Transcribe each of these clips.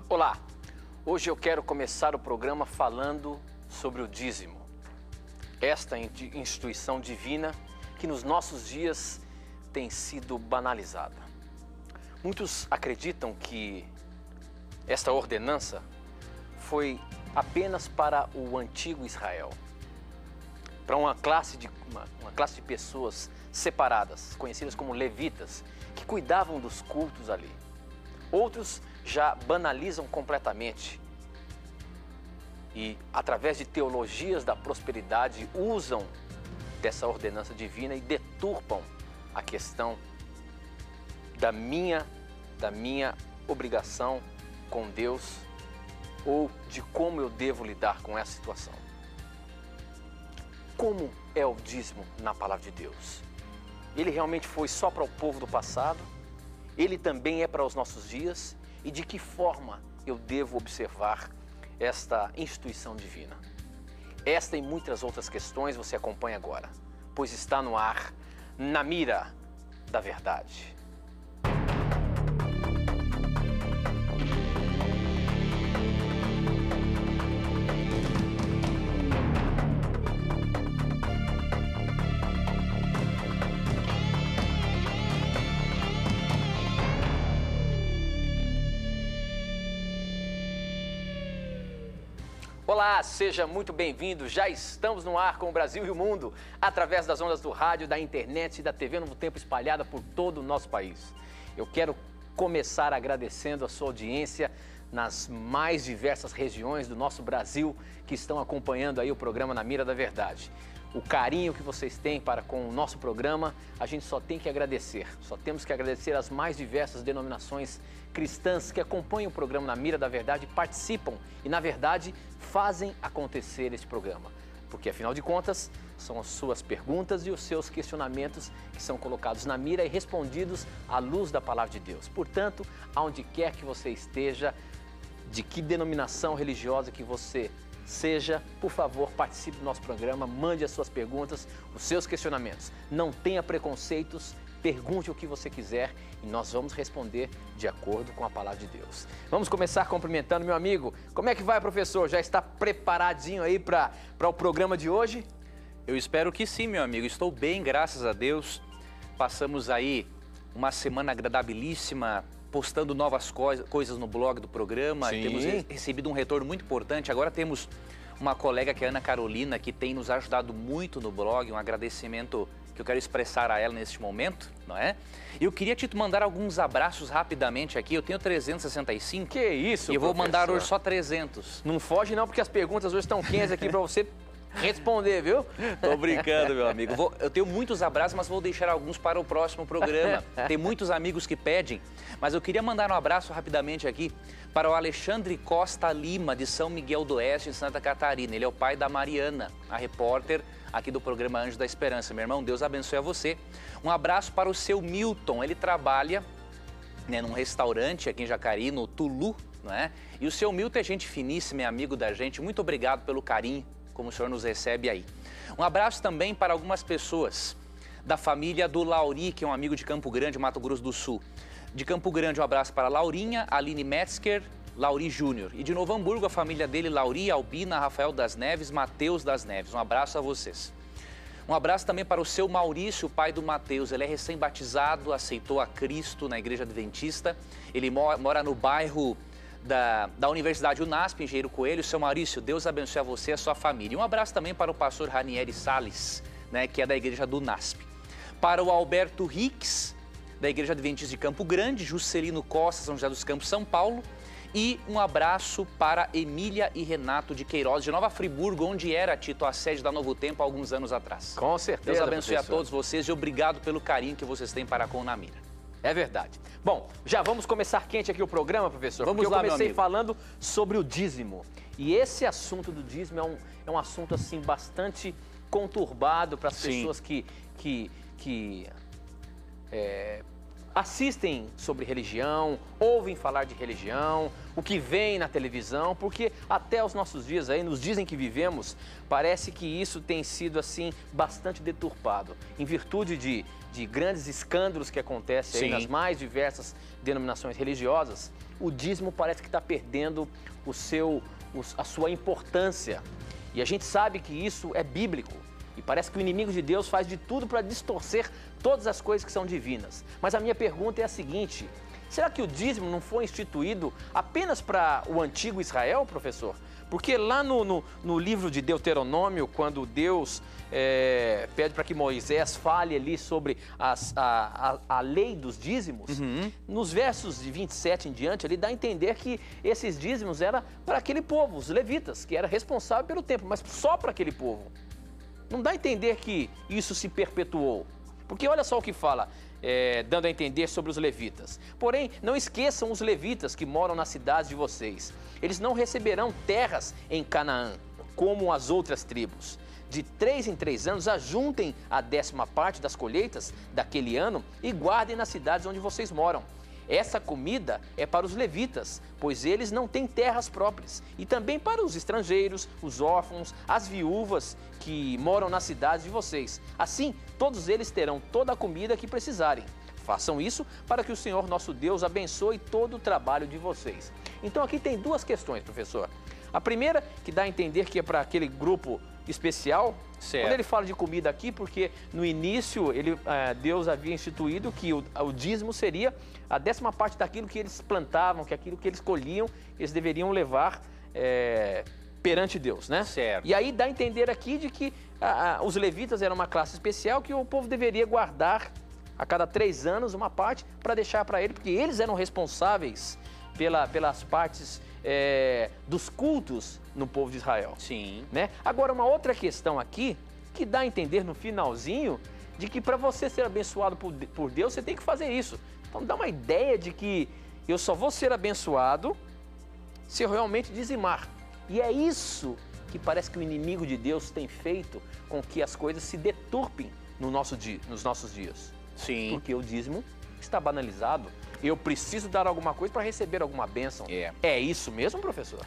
Olá, hoje eu quero começar o programa falando sobre o dízimo. Esta instituição divina que nos nossos dias tem sido banalizada. Muitos acreditam que esta ordenança foi apenas para o antigo Israel, para uma classe de pessoas separadas, conhecidas como levitas, que cuidavam dos cultos ali. Outros já banalizam completamente e, através de teologias da prosperidade, usam dessa ordenança divina e deturpam a questão da minha obrigação com Deus ou de como eu devo lidar com essa situação. Como é o dízimo na palavra de Deus? Ele realmente foi só para o povo do passado? Ele também é para os nossos dias? E de que forma eu devo observar esta instituição divina? Esta e muitas outras questões você acompanha agora, pois está no ar, Na Mira da Verdade. Olá, seja muito bem-vindo. Já estamos no ar com o Brasil e o mundo, através das ondas do rádio, da internet e da TV Novo Tempo espalhada por todo o nosso país. Eu quero começar agradecendo a sua audiência nas mais diversas regiões do nosso Brasil que estão acompanhando aí o programa Na Mira da Verdade. O carinho que vocês têm para com o nosso programa, a gente só tem que agradecer. Só temos que agradecer às mais diversas denominações cristãs que acompanham o programa Na Mira da Verdade, participam e, na verdade, fazem acontecer esse programa. Porque, afinal de contas, são as suas perguntas e os seus questionamentos que são colocados na mira e respondidos à luz da palavra de Deus. Portanto, aonde quer que você esteja, de que denominação religiosa que você seja, por favor, participe do nosso programa, mande as suas perguntas, os seus questionamentos. Não tenha preconceitos, pergunte o que você quiser e nós vamos responder de acordo com a palavra de Deus. Vamos começar cumprimentando meu amigo. Como é que vai, professor? Já está preparadinho aí para o programa de hoje? Eu espero que sim, meu amigo. Estou bem, graças a Deus. Passamos aí uma semana agradabilíssima, postando novas coisas no blog do programa. Sim. Temos recebido um retorno muito importante. Agora temos uma colega que é a Ana Carolina, que tem nos ajudado muito no blog. Um agradecimento que eu quero expressar a ela neste momento, não é? E eu queria te mandar alguns abraços rapidamente aqui. Eu tenho 365. Que isso, E eu vou professor? mandar hoje só 300. Não foge não, porque as perguntas hoje estão quentes aqui para você responder, viu? Tô brincando, meu amigo. Eu tenho muitos abraços, mas vou deixar alguns para o próximo programa. Tem muitos amigos que pedem, mas eu queria mandar um abraço rapidamente aqui para o Alexandre Costa Lima, de São Miguel do Oeste, em Santa Catarina. Ele é o pai da Mariana, a repórter aqui do programa Anjo da Esperança. Meu irmão, Deus abençoe a você. Um abraço para o seu Milton. Ele trabalha, né, num restaurante aqui em Jacareí, no Tulu, não é? E o seu Milton é gente finíssima, é amigo da gente. Muito obrigado pelo carinho, como o senhor nos recebe aí. Um abraço também para algumas pessoas da família do Lauri, que é um amigo de Campo Grande, Mato Grosso do Sul. De Campo Grande, um abraço para Laurinha, Aline Metzger, Lauri Júnior. E de Novo Hamburgo, a família dele, Lauri, Albina, Rafael das Neves, Mateus das Neves. Um abraço a vocês. Um abraço também para o seu Maurício, pai do Mateus. Ele é recém-batizado, aceitou a Cristo na Igreja Adventista. Ele mora no bairro da Universidade Unasp, Engenheiro Coelho. Seu Maurício, Deus abençoe a você e a sua família. Um abraço também para o pastor Ranieri Salles, né, que é da Igreja do Unasp. Para o Alberto Rix, da Igreja Adventista de Campo Grande, Juscelino Costa, São José dos Campos, São Paulo. E um abraço para Emília e Renato de Queiroz, de Nova Friburgo, onde era, Tito, a sede da Novo Tempo há alguns anos atrás. Com certeza, Deus abençoe professor. a todos vocês e obrigado pelo carinho que vocês têm para com o Na Mira. É verdade. Bom, já vamos começar quente aqui o programa, professor? Vamos porque lá, eu comecei meu amigo. falando sobre o dízimo. E esse assunto do dízimo é um assunto, assim, bastante conturbado para as Sim. pessoas que assistem sobre religião, ouvem falar de religião, o que vem na televisão, porque até os nossos dias aí, nos dizem que vivemos, parece que isso tem sido assim bastante deturpado, em virtude de grandes escândalos que acontecem aí Sim. nas mais diversas denominações religiosas. o dízimo parece que está perdendo a sua importância. E a gente sabe que isso é bíblico. E parece que o inimigo de Deus faz de tudo para distorcer todas as coisas que são divinas. Mas a minha pergunta é a seguinte: será que o dízimo não foi instituído apenas para o antigo Israel, professor? Porque lá no livro de Deuteronômio, quando Deus pede para que Moisés fale ali sobre a lei dos dízimos, nos versos de 27 em diante, ele dá a entender que esses dízimos eram para aquele povo, os levitas, que era responsável pelo templo, mas só para aquele povo. Não dá a entender que isso se perpetuou. Porque olha só o que fala, dando a entender sobre os levitas. Porém, não esqueçam os levitas que moram nas cidades de vocês. Eles não receberão terras em Canaã, como as outras tribos. De 3 em 3 anos, ajuntem a 10ª parte das colheitas daquele ano e guardem nas cidades onde vocês moram. Essa comida é para os levitas, pois eles não têm terras próprias. E também para os estrangeiros, os órfãos, as viúvas que moram nas cidades de vocês. Assim, todos eles terão toda a comida que precisarem. Façam isso para que o Senhor nosso Deus abençoe todo o trabalho de vocês. Então aqui tem 2 questões, professor. A primeira, que dá a entender que é para aquele grupo especial. Certo. Quando ele fala de comida aqui, porque no início Deus havia instituído que o dízimo seria a 10ª parte daquilo que eles plantavam, que aquilo que eles colhiam, eles deveriam levar perante Deus, né? Certo. E aí dá a entender aqui de que os levitas eram uma classe especial que o povo deveria guardar a cada 3 anos uma parte para deixar para ele, porque eles eram responsáveis pelas partes dos cultos no povo de Israel. Sim. Né? Agora, uma outra questão aqui, que dá a entender no finalzinho, de que para você ser abençoado por Deus, você tem que fazer isso. Então dá uma ideia de que eu só vou ser abençoado se eu realmente dizimar. E é isso que parece que o inimigo de Deus tem feito com que as coisas se deturpem nos nossos dias. Sim. Porque o dízimo está banalizado. Eu preciso dar alguma coisa para receber alguma bênção. É isso mesmo, professor?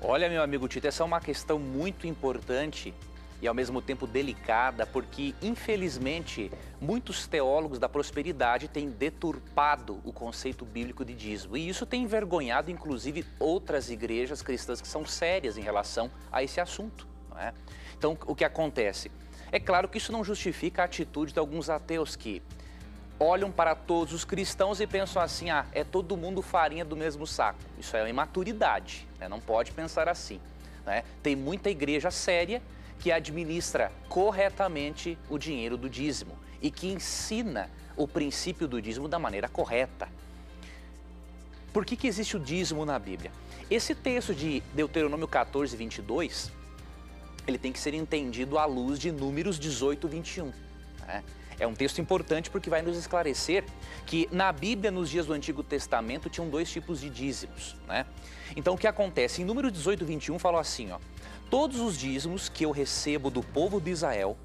Olha, meu amigo Tito, essa é uma questão muito importante e ao mesmo tempo delicada, porque infelizmente muitos teólogos da prosperidade têm deturpado o conceito bíblico de dízimo. E isso tem envergonhado inclusive outras igrejas cristãs que são sérias em relação a esse assunto, não é? Então, o que acontece? É claro que isso não justifica a atitude de alguns ateus que olham para todos os cristãos e pensam assim: é todo mundo farinha do mesmo saco. Isso é uma imaturidade, né? Não pode pensar assim, né? Tem muita igreja séria que administra corretamente o dinheiro do dízimo e que ensina o princípio do dízimo da maneira correta. Por que existe o dízimo na Bíblia? Esse texto de Deuteronômio 14, 22, ele tem que ser entendido à luz de Números 18, 21, né? É um texto importante porque vai nos esclarecer que na Bíblia, nos dias do Antigo Testamento, tinham 2 tipos de dízimos, né? Então, o que acontece? Em Números 18, 21, falou assim, ó: todos os dízimos que eu recebo do povo de Israel,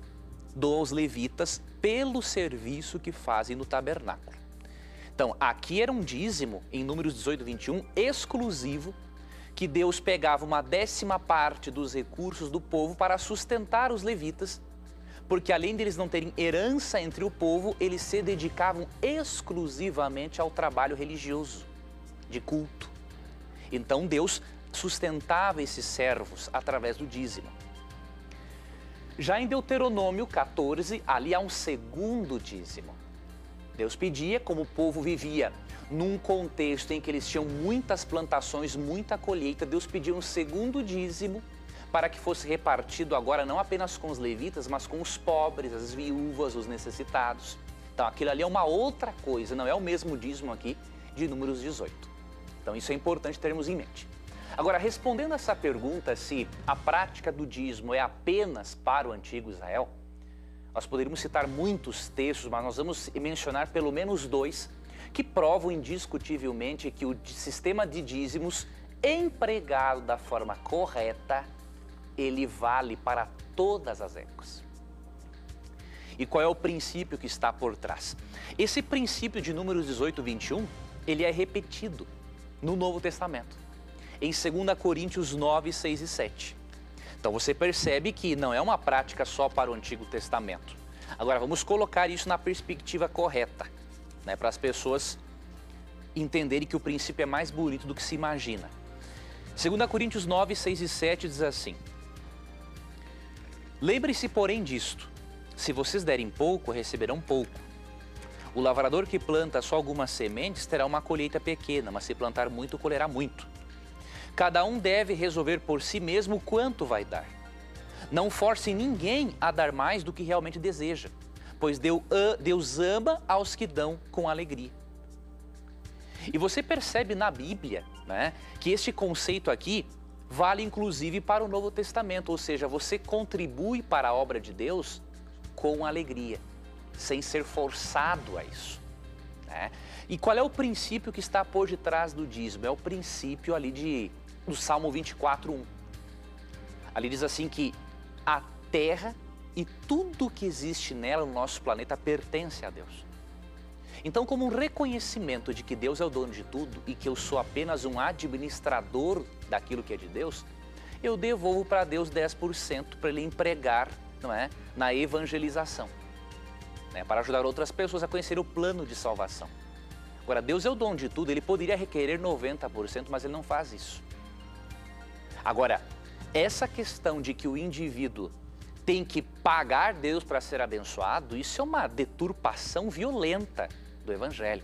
dou aos levitas pelo serviço que fazem no tabernáculo. Então, aqui era um dízimo, em Números 18, 21, exclusivo, que Deus pegava uma 10ª parte dos recursos do povo para sustentar os levitas, porque além deles não terem herança entre o povo, eles se dedicavam exclusivamente ao trabalho religioso, de culto. Então Deus sustentava esses servos através do dízimo. Já em Deuteronômio 14, ali há um segundo dízimo. Deus pedia, como o povo vivia num contexto em que eles tinham muitas plantações, muita colheita, Deus pedia um segundo dízimo para que fosse repartido agora não apenas com os levitas, mas com os pobres, as viúvas, os necessitados. Então aquilo ali é uma outra coisa, não é o mesmo dízimo aqui de Números 18. Então isso é importante termos em mente. Agora, respondendo essa pergunta, se a prática do dízimo é apenas para o antigo Israel, nós poderíamos citar muitos textos, mas nós vamos mencionar pelo menos 2 que provam indiscutivelmente que o sistema de dízimos empregado da forma correta, ele vale para todas as épocas. E qual é o princípio que está por trás? Esse princípio de Números 18, 21, ele é repetido no Novo Testamento, em 2 Coríntios 9, 6 e 7. Então você percebe que não é uma prática só para o Antigo Testamento. Agora vamos colocar isso na perspectiva correta, né, para as pessoas entenderem que o princípio é mais bonito do que se imagina. 2 Coríntios 9, 6 e 7 diz assim: lembre-se, porém, disto: se vocês derem pouco, receberão pouco. O lavrador que planta só algumas sementes terá uma colheita pequena, mas se plantar muito, colherá muito. Cada um deve resolver por si mesmo quanto vai dar. Não force ninguém a dar mais do que realmente deseja, pois Deus ama aos que dão com alegria. E você percebe na Bíblia, né, que este conceito aqui vale inclusive para o Novo Testamento, ou seja, você contribui para a obra de Deus com alegria, sem ser forçado a isso, né? E qual é o princípio que está por detrás do dízimo? É o princípio ali do Salmo 24:1. Ali diz assim que a terra e tudo que existe nela no nosso planeta pertence a Deus. Então, como um reconhecimento de que Deus é o dono de tudo e que eu sou apenas um administrador daquilo que é de Deus, eu devolvo para Deus 10% para Ele empregar, não é, na evangelização, né, para ajudar outras pessoas a conhecer o plano de salvação. Agora, Deus é o dono de tudo, Ele poderia requerer 90%, mas Ele não faz isso. Agora, essa questão de que o indivíduo tem que pagar Deus para ser abençoado, isso é uma deturpação violenta do Evangelho.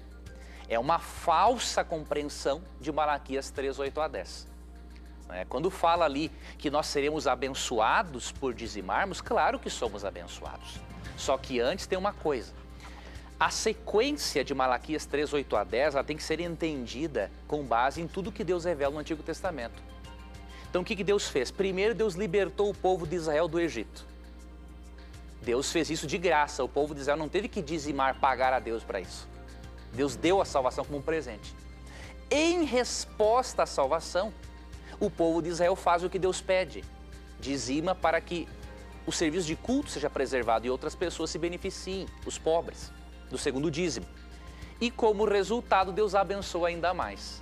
É uma falsa compreensão de Malaquias 3, 8 a 10. Quando fala ali que nós seremos abençoados por dizimarmos, claro que somos abençoados. Só que antes tem uma coisa. A sequência de Malaquias 3, 8 a 10, ela tem que ser entendida com base em tudo que Deus revela no Antigo Testamento. Então o que Deus fez? Primeiro, Deus libertou o povo de Israel do Egito. Deus fez isso de graça, o povo de Israel não teve que dizimar, pagar a Deus para isso. Deus deu a salvação como um presente. Em resposta à salvação, o povo de Israel faz o que Deus pede. Dizima para que o serviço de culto seja preservado e outras pessoas se beneficiem, os pobres, do segundo dízimo. E como resultado, Deus abençoa ainda mais.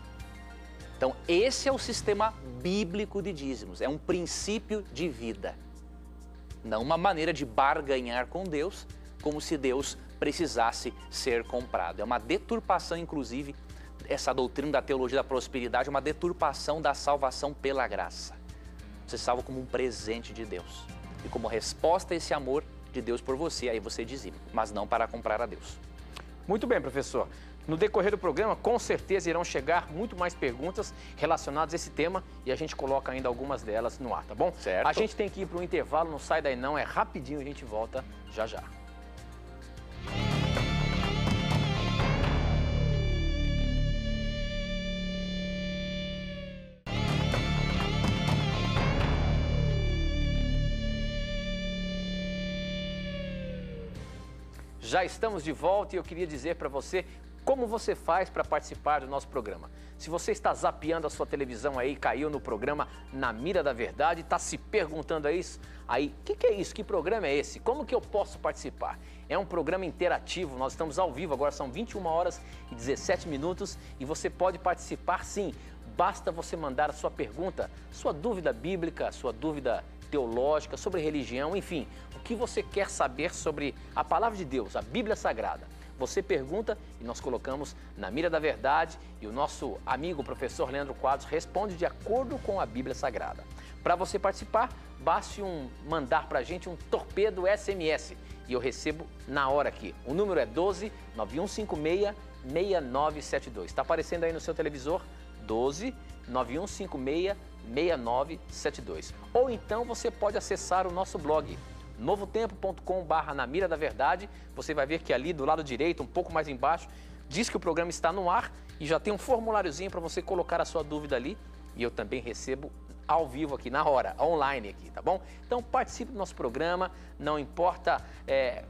Então, esse é o sistema bíblico de dízimos, é um princípio de vida. Não uma maneira de barganhar com Deus, como se Deus precisasse ser comprado. É uma deturpação, inclusive, essa doutrina da teologia da prosperidade, é uma deturpação da salvação pela graça. Você salva como um presente de Deus. E como resposta a esse amor de Deus por você, aí você dizima, mas não para comprar a Deus. Muito bem, professor. No decorrer do programa, com certeza irão chegar muito mais perguntas relacionadas a esse tema e a gente coloca ainda algumas delas no ar, tá bom? Certo. A gente tem que ir para o intervalo, não sai daí não, é rapidinho, a gente volta já já. Já estamos de volta e eu queria dizer para você como você faz para participar do nosso programa. Se você está zapeando a sua televisão aí, caiu no programa Na Mira da Verdade, está se perguntando aí, o que é isso? Que programa é esse? Como que eu posso participar? É um programa interativo, nós estamos ao vivo, agora são 21 horas e 17 minutos e você pode participar sim. Basta você mandar a sua pergunta, sua dúvida bíblica, sua dúvida teológica, sobre religião, enfim, o que você quer saber sobre a Palavra de Deus, a Bíblia Sagrada. Você pergunta e nós colocamos Na Mira da Verdade e o nosso amigo o professor Leandro Quadros responde de acordo com a Bíblia Sagrada. Para você participar, baste mandar para a gente um torpedo SMS e eu recebo na hora aqui. O número é 12 9156 6972. Está aparecendo aí no seu televisor? 12 9156 6972. Ou então você pode acessar o nosso blog novotempo.com/Na Mira da Verdade. Você vai ver que ali do lado direito, um pouco mais embaixo, diz que o programa está no ar e já tem um formuláriozinho para você colocar a sua dúvida ali e eu também recebo ao vivo aqui, na hora, online aqui, tá bom? Então participe do nosso programa, não importa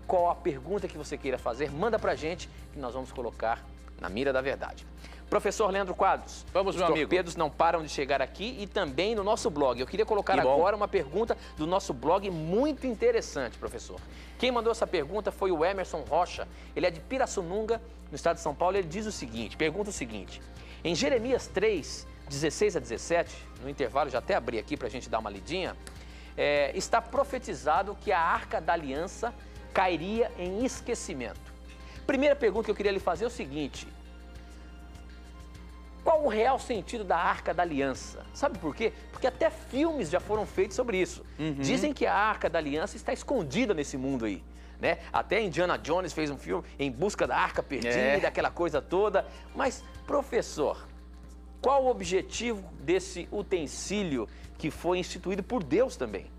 qual a pergunta que você queira fazer, manda pra gente que nós vamos colocar Na Mira da Verdade. Professor Leandro Quadros, vamos, meu amigo. Os torpedos não param de chegar aqui e também no nosso blog. Eu queria colocar agora uma pergunta do nosso blog muito interessante, professor. Quem mandou essa pergunta foi o Emerson Rocha. Ele é de Pirassununga, no estado de São Paulo. Ele diz o seguinte, pergunta o seguinte. Em Jeremias 3, 16 a 17, no intervalo, já até abri aqui para a gente dar uma lidinha, está profetizado que a Arca da Aliança cairia em esquecimento. Primeira pergunta que eu queria lhe fazer é o seguinte. Qual o real sentido da Arca da Aliança? Sabe por quê? Porque até filmes já foram feitos sobre isso. Dizem que a Arca da Aliança está escondida nesse mundo aí, né? Até Indiana Jones fez um filme em busca da Arca Perdida, aquela coisa toda. Mas, professor, qual o objetivo desse utensílio que foi instituído por Deus também?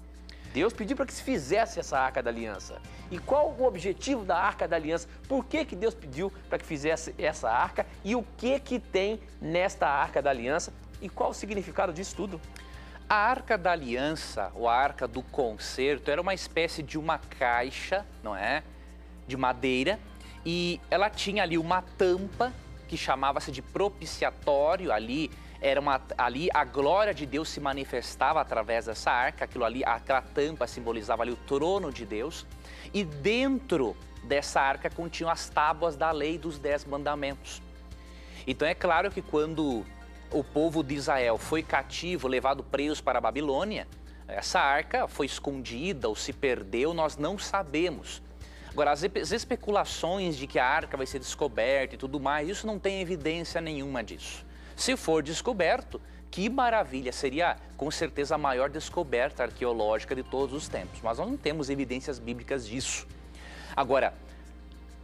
Deus pediu para que se fizesse essa Arca da Aliança. E qual o objetivo da Arca da Aliança? Por que Deus pediu para que fizesse essa arca? E o que tem nesta Arca da Aliança? E qual o significado disso tudo? A Arca da Aliança, ou a Arca do Concerto, era uma espécie de uma caixa, não é? De madeira. E ela tinha ali uma tampa que chamava-se de propiciatório. Ali a glória de Deus se manifestava através dessa arca, aquela tampa simbolizava ali o trono de Deus. E dentro dessa arca continham as tábuas da lei dos 10 mandamentos. Então é claro que quando o povo de Israel foi cativo, levado preso para a Babilônia, essa arca foi escondida ou se perdeu, nós não sabemos. Agora, as especulações de que a arca vai ser descoberta e tudo mais, isso não tem evidência nenhuma disso. Se for descoberto, que maravilha, seria com certeza a maior descoberta arqueológica de todos os tempos, mas nós não temos evidências bíblicas disso. Agora,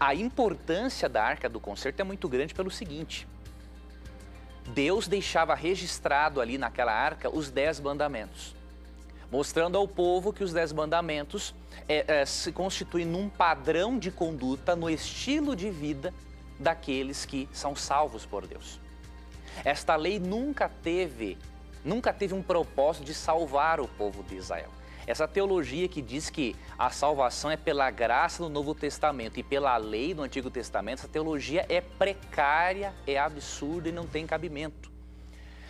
a importância da Arca do Concerto é muito grande pelo seguinte: Deus deixava registrado ali naquela arca os 10 mandamentos, mostrando ao povo que os 10 mandamentos se constituem num padrão de conduta, no estilo de vida daqueles que são salvos por Deus. Esta lei nunca teve um propósito de salvar o povo de Israel. Essa teologia que diz que a salvação é pela graça no Novo Testamento e pela lei no Antigo Testamento, essa teologia é precária, é absurda e não tem cabimento.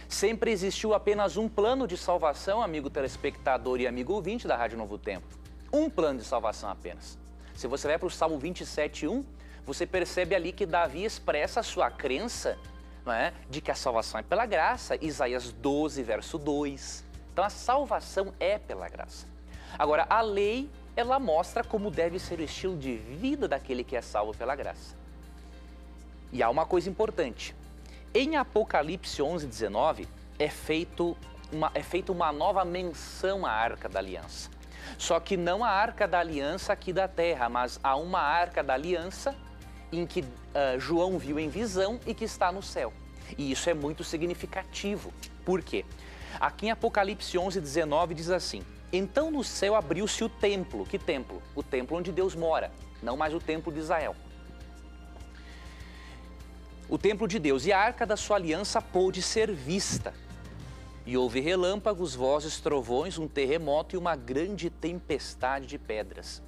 Sempre existiu apenas um plano de salvação, amigo telespectador e amigo ouvinte da Rádio Novo Tempo. Um plano de salvação apenas. Se você vai para o Salmo 27:1, você percebe ali que Davi expressa a sua crença, não é, de que a salvação é pela graça. Isaías 12, verso 2. Então a salvação é pela graça. Agora, a lei, ela mostra como deve ser o estilo de vida daquele que é salvo pela graça. E há uma coisa importante. Em Apocalipse 11:19 é feita uma nova menção à Arca da Aliança. Só que não a Arca da Aliança aqui da terra, mas há uma Arca da Aliança em que João viu em visão e que está no céu. E isso é muito significativo. Por quê? Aqui em Apocalipse 11:19 diz assim: então no céu abriu-se o templo. Que templo? O templo onde Deus mora, não mais o templo de Israel. O templo de Deus, e a arca da sua aliança pôde ser vista. E houve relâmpagos, vozes, trovões, um terremoto e uma grande tempestade de pedras.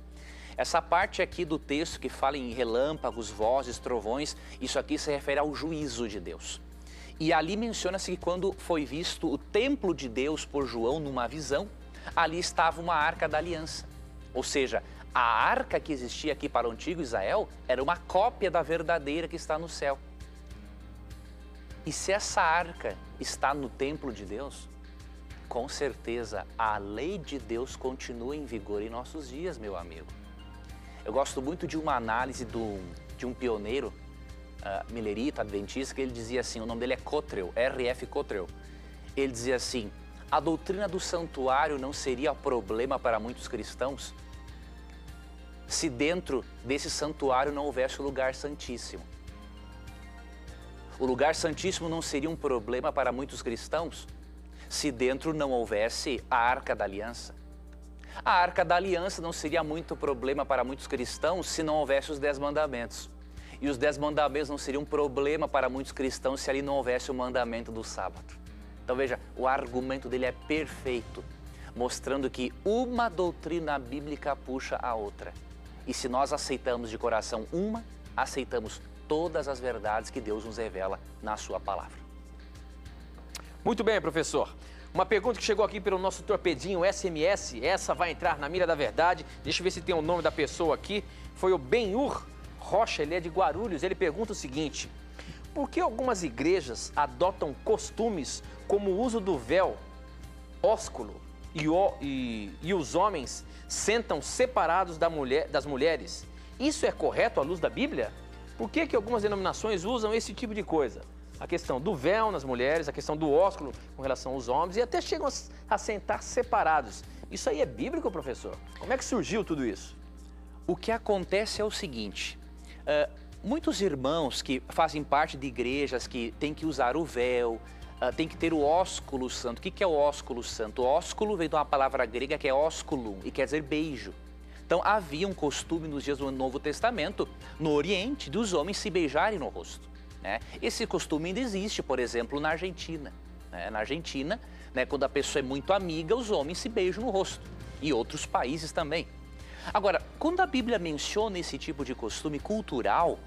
Essa parte aqui do texto que fala em relâmpagos, vozes, trovões, isso aqui se refere ao juízo de Deus. E ali menciona-se que quando foi visto o templo de Deus por João numa visão, ali estava uma arca da aliança. Ou seja, a arca que existia aqui para o antigo Israel era uma cópia da verdadeira que está no céu. E se essa arca está no templo de Deus, com certeza a lei de Deus continua em vigor em nossos dias, meu amigo. Eu gosto muito de uma análise de um pioneiro milerita, adventista, que ele dizia assim, o nome dele é Cottrell, R.F. Cottrell. Ele dizia assim: a doutrina do santuário não seria problema para muitos cristãos se dentro desse santuário não houvesse o lugar santíssimo. O lugar santíssimo não seria um problema para muitos cristãos se dentro não houvesse a Arca da Aliança. A Arca da Aliança não seria muito problema para muitos cristãos se não houvesse os 10 mandamentos. E os 10 mandamentos não seriam um problema para muitos cristãos se ali não houvesse o mandamento do sábado. Então veja, o argumento dele é perfeito, mostrando que uma doutrina bíblica puxa a outra. E se nós aceitamos de coração uma, aceitamos todas as verdades que Deus nos revela na sua palavra. Muito bem, professor. Uma pergunta que chegou aqui pelo nosso torpedinho SMS, essa vai entrar na mira da verdade. Deixa eu ver se tem o nome da pessoa aqui. Foi o Benhur Rocha, ele é de Guarulhos. Ele pergunta o seguinte: por que algumas igrejas adotam costumes como o uso do véu, ósculo e os homens sentam separados das mulheres? Isso é correto à luz da Bíblia? Por que algumas denominações usam esse tipo de coisa? a questão do véu nas mulheres, a questão do ósculo com relação aos homens e até chegam a sentar separados. Isso aí é bíblico, professor? Como é que surgiu tudo isso? O que acontece é o seguinte, muitos irmãos que fazem parte de igrejas que têm que usar o véu, tem que ter o ósculo santo. O que é o ósculo santo? O ósculo vem de uma palavra grega que é ósculum e quer dizer beijo. Então havia um costume nos dias do Novo Testamento, no Oriente, dos homens se beijarem no rosto, né? Esse costume ainda existe, por exemplo, na Argentina. Na Argentina, né, quando a pessoa é muito amiga, os homens se beijam no rosto. E outros países também. Agora, quando a Bíblia menciona esse tipo de costume cultural,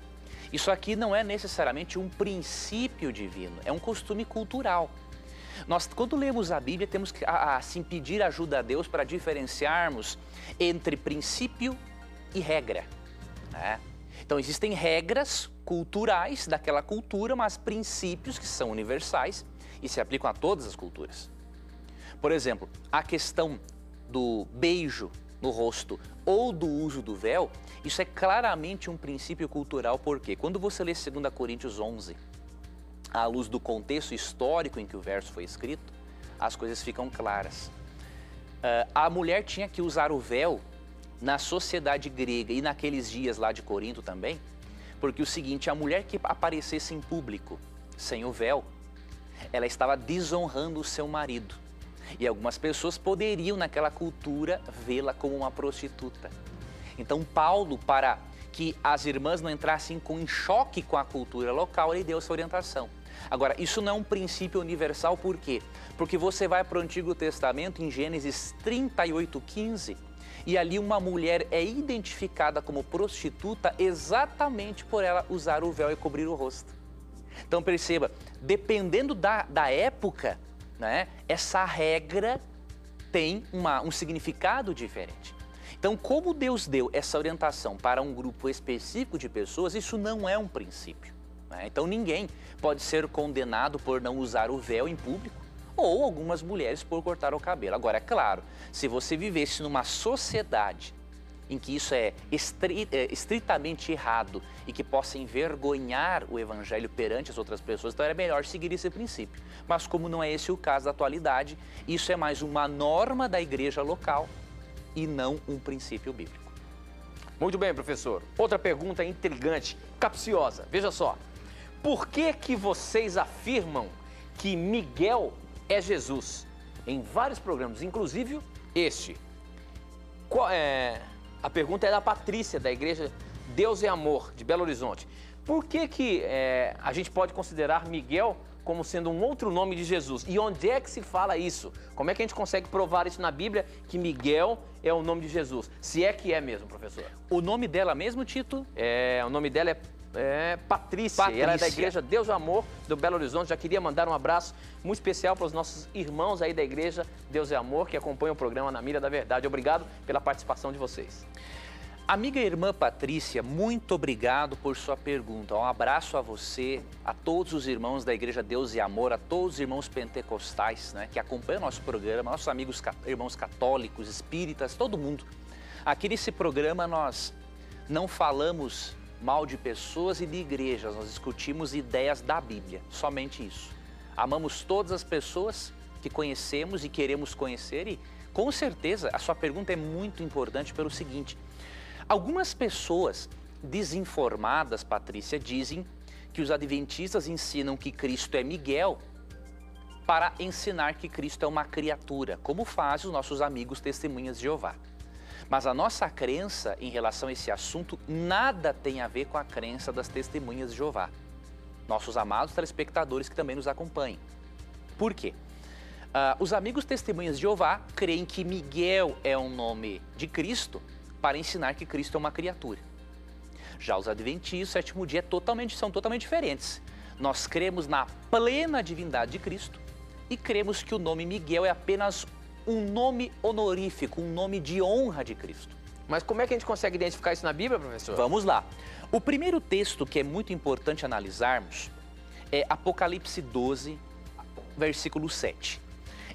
isso aqui não é necessariamente um princípio divino, é um costume cultural. Nós, quando lemos a Bíblia, temos que assim, pedir ajuda a Deus para diferenciarmos entre princípio e regra, né? Então, existem regras culturais daquela cultura, mas princípios que são universais e se aplicam a todas as culturas. Por exemplo, a questão do beijo no rosto ou do uso do véu, isso é claramente um princípio cultural, porque quando você lê 2 Coríntios 11, à luz do contexto histórico em que o verso foi escrito, as coisas ficam claras. A mulher tinha que usar o véu na sociedade grega e naqueles dias lá de Corinto também, porque o seguinte, a mulher que aparecesse em público sem o véu, ela estava desonrando o seu marido. E algumas pessoas poderiam, naquela cultura, vê-la como uma prostituta. Então, Paulo, para que as irmãs não entrassem em choque com a cultura local, ele deu essa orientação. Agora, isso não é um princípio universal, por quê? Porque você vai para o Antigo Testamento, em Gênesis 38:15, e ali uma mulher é identificada como prostituta exatamente por ela usar o véu e cobrir o rosto. Então, perceba, dependendo da época, né, essa regra tem um significado diferente. Então, como Deus deu essa orientação para um grupo específico de pessoas, isso não é um princípio, né? Então, ninguém pode ser condenado por não usar o véu em público ou algumas mulheres por cortar o cabelo. Agora, é claro, se você vivesse numa sociedade em que isso é estritamente errado e que possa envergonhar o evangelho perante as outras pessoas, então era melhor seguir esse princípio. Mas como não é esse o caso da atualidade, isso é mais uma norma da igreja local e não um princípio bíblico. Muito bem, professor. Outra pergunta intrigante, capciosa. Veja só, por que vocês afirmam que Miguel é Jesus? Em vários programas, inclusive este. A pergunta é da Patrícia, da Igreja Deus é Amor, de Belo Horizonte. Por que a gente pode considerar Miguel como sendo um outro nome de Jesus? E onde é que se fala isso? Como é que a gente consegue provar isso na Bíblia, que Miguel é o nome de Jesus? Se é que é mesmo, professor. O nome dela mesmo, Tito? O nome dela é Patrícia. Ela é da Igreja Deus é Amor, do Belo Horizonte. Já queria mandar um abraço muito especial para os nossos irmãos aí da Igreja Deus é Amor, que acompanham o programa Na Mira da Verdade. Obrigado pela participação de vocês. Amiga e irmã Patrícia, muito obrigado por sua pergunta. Um abraço a você, a todos os irmãos da Igreja Deus e Amor, a todos os irmãos pentecostais, né, que acompanham o nosso programa, nossos amigos irmãos católicos, espíritas, todo mundo. Aqui nesse programa nós não falamos mal de pessoas e de igrejas, nós discutimos ideias da Bíblia, somente isso. Amamos todas as pessoas que conhecemos e queremos conhecer e, com certeza, a sua pergunta é muito importante pelo seguinte: algumas pessoas desinformadas, Patrícia, dizem que os adventistas ensinam que Cristo é Miguel para ensinar que Cristo é uma criatura, como fazem os nossos amigos testemunhas de Jeová. Mas a nossa crença em relação a esse assunto nada tem a ver com a crença das testemunhas de Jeová, nossos amados telespectadores que também nos acompanham. Por quê? Os amigos testemunhas de Jeová creem que Miguel é um nome de Cristo para ensinar que Cristo é uma criatura. Já os adventistas, o sétimo dia, são totalmente diferentes. Nós cremos na plena divindade de Cristo e cremos que o nome Miguel é apenas um nome honorífico, um nome de honra de Cristo. Mas como é que a gente consegue identificar isso na Bíblia, professor? Vamos lá. O primeiro texto que é muito importante analisarmos é Apocalipse 12, versículo 7.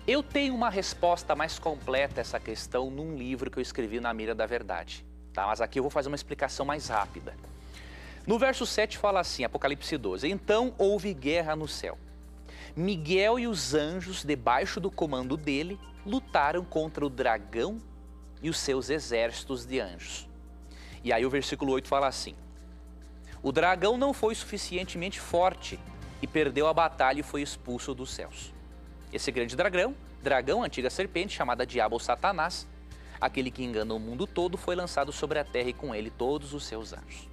Eu tenho uma resposta mais completa a essa questão num livro que eu escrevi Na Mira da Verdade, tá? Mas aqui eu vou fazer uma explicação mais rápida. No verso 7 fala assim, Apocalipse 12, então houve guerra no céu. Miguel e os anjos, debaixo do comando dele, lutaram contra o dragão e os seus exércitos de anjos. E aí o versículo 8 fala assim, o dragão não foi suficientemente forte e perdeu a batalha e foi expulso dos céus. Esse grande dragão, antiga serpente, chamada Diabo ou Satanás, aquele que engana o mundo todo, foi lançado sobre a terra e com ele todos os seus anjos.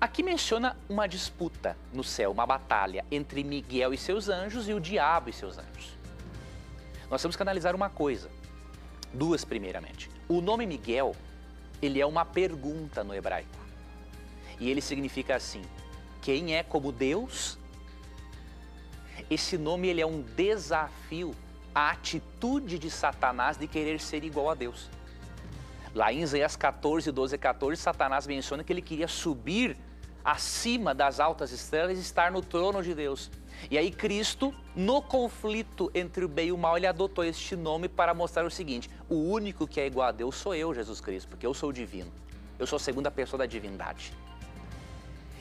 Aqui menciona uma disputa no céu, uma batalha entre Miguel e seus anjos e o diabo e seus anjos. Nós temos que analisar uma coisa, duas primeiramente. O nome Miguel, ele é uma pergunta no hebraico. E ele significa assim, quem é como Deus? Esse nome ele é um desafio à atitude de Satanás de querer ser igual a Deus. Lá em Isaías 14, 12 e 14, Satanás menciona que ele queria subir acima das altas estrelas e estar no trono de Deus. E aí Cristo, no conflito entre o bem e o mal, ele adotou este nome para mostrar o seguinte, o único que é igual a Deus sou eu, Jesus Cristo, porque eu sou o divino. Eu sou a segunda pessoa da divindade.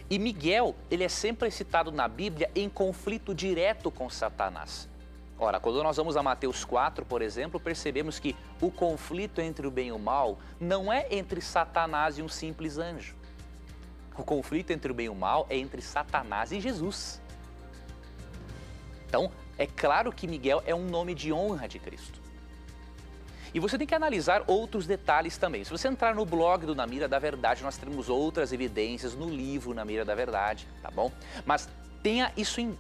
E Miguel, ele é sempre citado na Bíblia em conflito direto com Satanás. Ora, quando nós vamos a Mateus 4, por exemplo, percebemos que o conflito entre o bem e o mal não é entre Satanás e um simples anjo. O conflito entre o bem e o mal é entre Satanás e Jesus. Então, é claro que Miguel é um nome de honra de Cristo. E você tem que analisar outros detalhes também. Se você entrar no blog do Na Mira da Verdade, nós temos outras evidências no livro Na Mira da Verdade, tá bom? Mas tenha isso em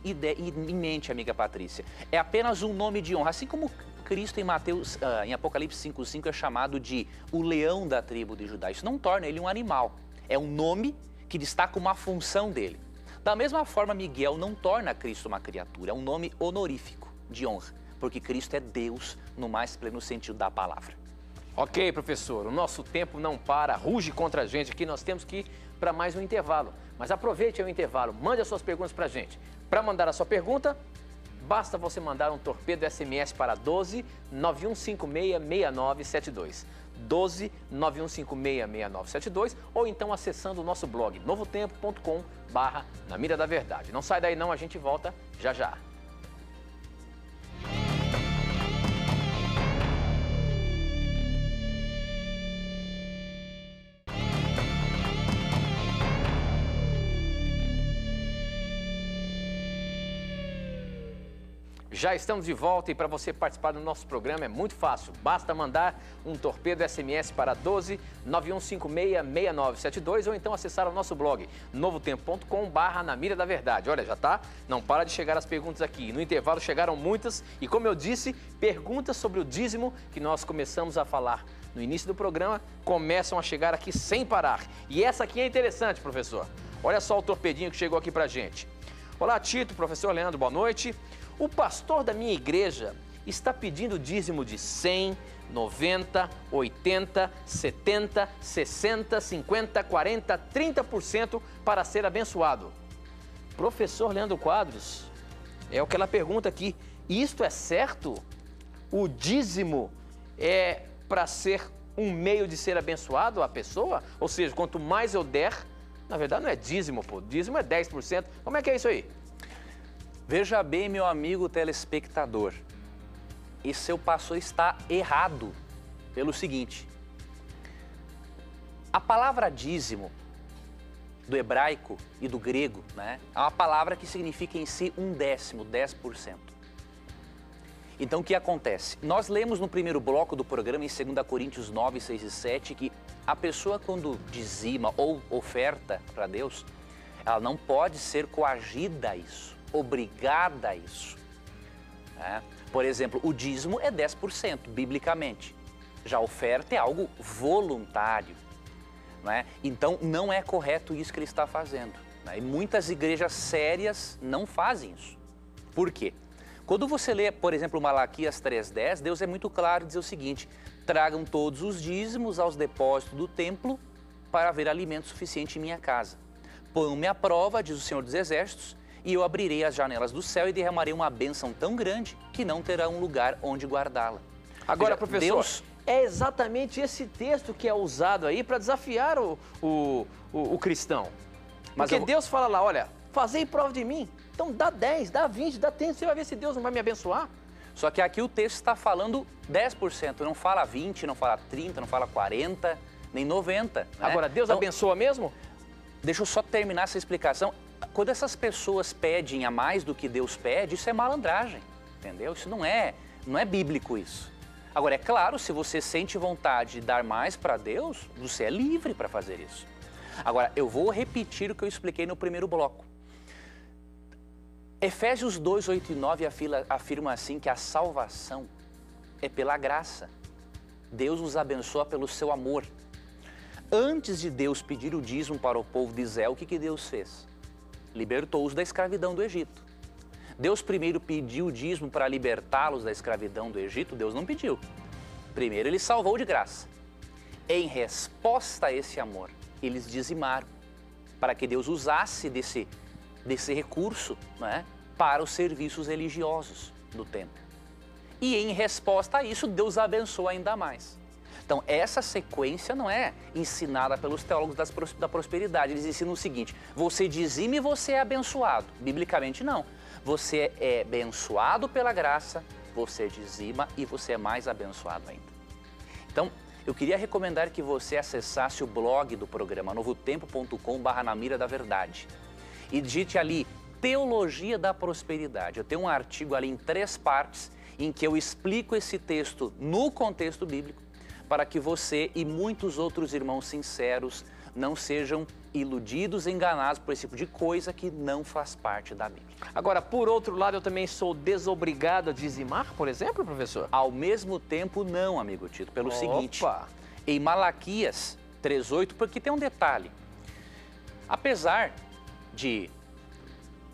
mente, amiga Patrícia. É apenas um nome de honra. Assim como Cristo em Apocalipse 5:5 é chamado de o leão da tribo de Judá. Isso não torna ele um animal. É um nome que destaca uma função dele. Da mesma forma, Miguel não torna Cristo uma criatura. É um nome honorífico, de honra. Porque Cristo é Deus no mais pleno sentido da palavra. Ok, professor, o nosso tempo não para, ruge contra a gente aqui, nós temos que ir para mais um intervalo. Mas aproveite o intervalo, mande as suas perguntas para a gente. Para mandar a sua pergunta, basta você mandar um torpedo SMS para 12 9156 6972. 12 9156 6972 ou então acessando o nosso blog novotempo.com/Na Mira da Verdade. Não sai daí não, a gente volta já já. Já estamos de volta e para você participar do nosso programa é muito fácil. Basta mandar um torpedo SMS para 12 9156 6972 ou então acessar o nosso blog novotempo.com/Na Mira da Verdade. Olha, já tá? Não para de chegar as perguntas aqui. No intervalo chegaram muitas e, como eu disse, perguntas sobre o dízimo que nós começamos a falar no início do programa começam a chegar aqui sem parar. E essa aqui é interessante, professor. Olha só o torpedinho que chegou aqui pra gente. Olá, Tito, professor Leandro, boa noite. O pastor da minha igreja está pedindo dízimo de 100, 90, 80, 70, 60, 50, 40, 30% para ser abençoado. Professor Leandro Quadros, é o que ela pergunta aqui. Isto é certo? O dízimo é para ser um meio de ser abençoado a pessoa? Ou seja, quanto mais eu der, na verdade não é dízimo, pô. Dízimo é 10%. Como é que é isso aí? Veja bem, meu amigo telespectador, esse seu pastor está errado pelo seguinte. A palavra dízimo, do hebraico e do grego, né, é uma palavra que significa em si um décimo, 10%. Então o que acontece? Nós lemos no primeiro bloco do programa, em 2 Coríntios 9, 6 e 7, que a pessoa quando dizima ou oferta para Deus, ela não pode ser coagida a isso. Obrigada a isso. Né? Por exemplo, o dízimo é 10%, biblicamente. Já a oferta é algo voluntário. Né? Então, não é correto isso que ele está fazendo. Né? E muitas igrejas sérias não fazem isso. Por quê? Quando você lê, por exemplo, Malaquias 3:10, Deus é muito claro em dizer o seguinte: tragam todos os dízimos aos depósitos do templo para haver alimento suficiente em minha casa. Põe-me à prova, diz o Senhor dos Exércitos, e eu abrirei as janelas do céu e derramarei uma bênção tão grande que não terá um lugar onde guardá-la. Agora, Veja, professor, Deus é exatamente esse texto que é usado aí para desafiar o cristão. Porque Deus fala lá, olha, fazei prova de mim. Então dá 10, dá 20, dá 30, você vai ver se Deus não vai me abençoar. Só que aqui o texto está falando 10%, não fala 20, não fala 30, não fala 40, nem 90. Né? Agora, Deus então, abençoa mesmo? Deixa eu só terminar essa explicação. Quando essas pessoas pedem a mais do que Deus pede, isso é malandragem, entendeu? Isso não é bíblico isso. Agora, é claro, se você sente vontade de dar mais para Deus, você é livre para fazer isso. Agora, eu vou repetir o que eu expliquei no primeiro bloco. Efésios 2, 8 e 9 afirma assim que a salvação é pela graça. Deus os abençoa pelo seu amor. Antes de Deus pedir o dízimo para o povo de Israel, o que Deus fez? Libertou-os da escravidão do Egito. Deus primeiro pediu o dízimo para libertá-los da escravidão do Egito? Deus não pediu. Primeiro Ele salvou de graça. Em resposta a esse amor, eles dizimaram, para que Deus usasse desse recurso, não é, para os serviços religiosos do templo. E em resposta a isso, Deus abençoa ainda mais. Então, essa sequência não é ensinada pelos teólogos da prosperidade. Eles ensinam o seguinte, você dizima e você é abençoado. Biblicamente, não. Você é abençoado pela graça, você dizima e você é mais abençoado ainda. Então, eu queria recomendar que você acessasse o blog do programa, novotempo.com/na mira da verdade. E digite ali, Teologia da Prosperidade. Eu tenho um artigo ali em 3 partes, em que eu explico esse texto no contexto bíblico, para que você e muitos outros irmãos sinceros não sejam iludidos, enganados por esse tipo de coisa que não faz parte da Bíblia. Agora, por outro lado, eu também sou desobrigado a dizimar, por exemplo, professor? Ao mesmo tempo, não, amigo Tito, pelo seguinte, em Malaquias 3:8, porque tem um detalhe. Apesar de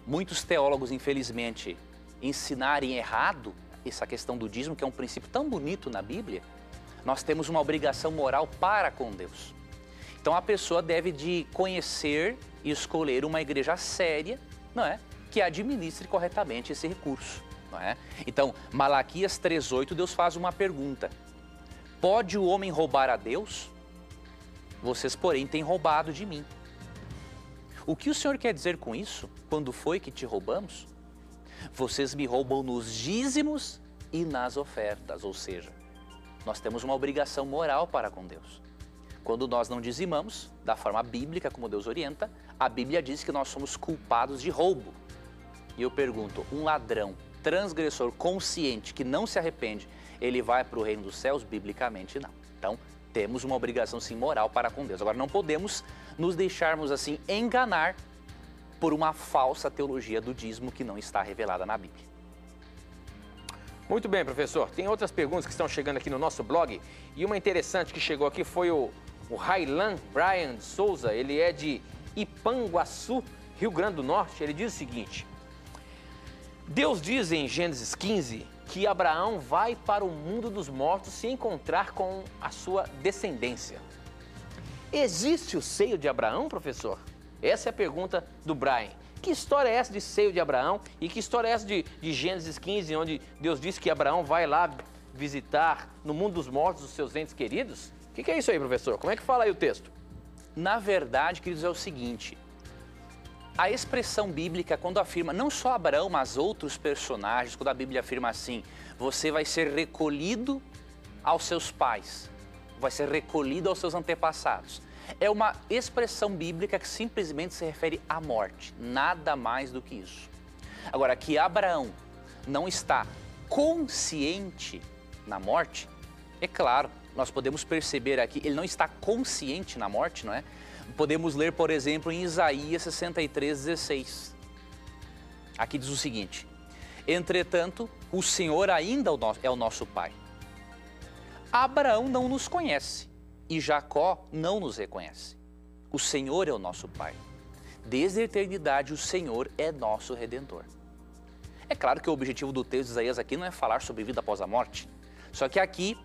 muitos teólogos, infelizmente, ensinarem errado essa questão do dízimo, que é um princípio tão bonito na Bíblia, nós temos uma obrigação moral para com Deus. Então a pessoa deve de conhecer e escolher uma igreja séria, não é, que administre corretamente esse recurso, não é? Então, Malaquias 3:8, Deus faz uma pergunta: pode o homem roubar a Deus? Vocês, porém, têm roubado de mim. O que o Senhor quer dizer com isso? Quando foi que te roubamos? Vocês me roubam nos dízimos e nas ofertas, ou seja, nós temos uma obrigação moral para com Deus. Quando nós não dizimamos, da forma bíblica, como Deus orienta, a Bíblia diz que nós somos culpados de roubo. E eu pergunto, um ladrão, transgressor, consciente, que não se arrepende, ele vai para o reino dos céus? Biblicamente não. Então, temos uma obrigação sim moral para com Deus. Agora, não podemos nos deixarmos assim enganar por uma falsa teologia do dízimo que não está revelada na Bíblia. Muito bem, professor. Tem outras perguntas que estão chegando aqui no nosso blog. E uma interessante que chegou aqui foi o Railan Brian de Souza. Ele é de Ipanguaçu, Rio Grande do Norte. Ele diz o seguinte: Deus diz em Gênesis 15 que Abraão vai para o mundo dos mortos se encontrar com a sua descendência. Existe o seio de Abraão, professor? Essa é a pergunta do Brian. Que história é essa de seio de Abraão? E que história é essa de Gênesis 15, onde Deus diz que Abraão vai lá visitar no mundo dos mortos os seus entes queridos? O que é isso aí, professor? Como é que fala aí o texto? Na verdade, queridos, é o seguinte. A expressão bíblica, quando afirma, não só Abraão, mas outros personagens, quando a Bíblia afirma assim, você vai ser recolhido aos seus pais, vai ser recolhido aos seus antepassados. É uma expressão bíblica que simplesmente se refere à morte, nada mais do que isso. Agora, que Abraão não está consciente na morte, é claro, nós podemos perceber aqui, ele não está consciente na morte, não é? Podemos ler, por exemplo, em Isaías 63:16. Aqui diz o seguinte: entretanto, o Senhor ainda é o nosso Pai. Abraão não nos conhece e Jacó não nos reconhece. O Senhor é o nosso Pai. Desde a eternidade, o Senhor é nosso Redentor. É claro que o objetivo do texto de Isaías aqui não é falar sobre vida após a morte. Só que aqui